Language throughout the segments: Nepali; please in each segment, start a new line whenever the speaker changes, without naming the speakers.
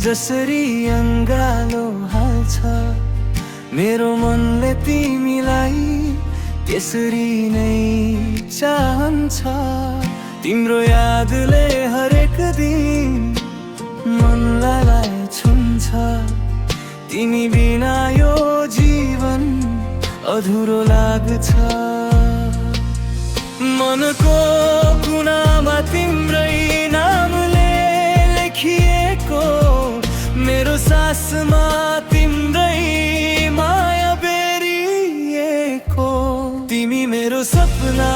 जसरी अङ्गालो हाल्छ मेरो मनले तिमीलाई त्यसरी नै चाहन्छ। तिम्रो यादले हरेक दिन मनलाई छुन्छ। तिमी बिना यो जीवन अधुरो लाग्छ। मनको कुनामा तिम्रै नामले लेखिएको, मेरो सासमा तिम्रै माया बेरिएको। तिमी मेरो सपना,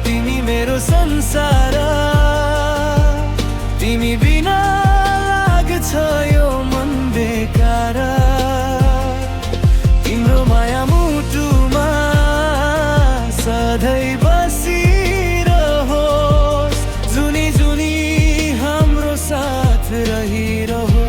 तिमी मेरो संसार, तिमी बिना लाग्छ यो मन बेकार। तिम्रो माया मुटुमा सधैँ बसिरहोस्, जुनी जुनी हाम्रो साथ रहिरहोस्।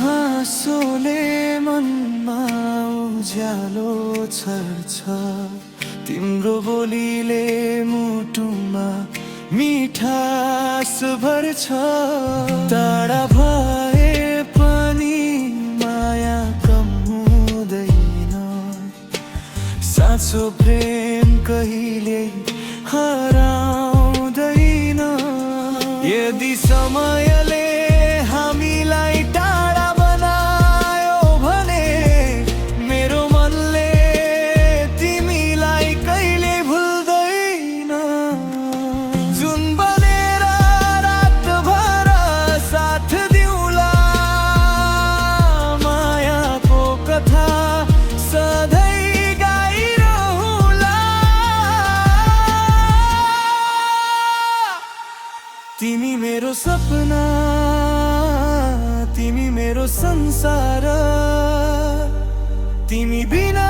हाँसोले मनमा उज्यालो छर्छ, तिम्रो बोलीले मुटुमा मिठास भर्छ। टाढा भए पनि माया कम हुँदैन, साँचो प्रेम कहिले हराउँदैन। यदि समयले हामीलाई टाढा बनायो भने मेरो मनले तिमीलाई कहिले भुल्दैन। जुन बनेर रातभर साथ दिउँला, मायाको कथा सधैँ गाइरहँला। तिमी मेरो सपना, तिमी मेरो संसार, तिमी बिना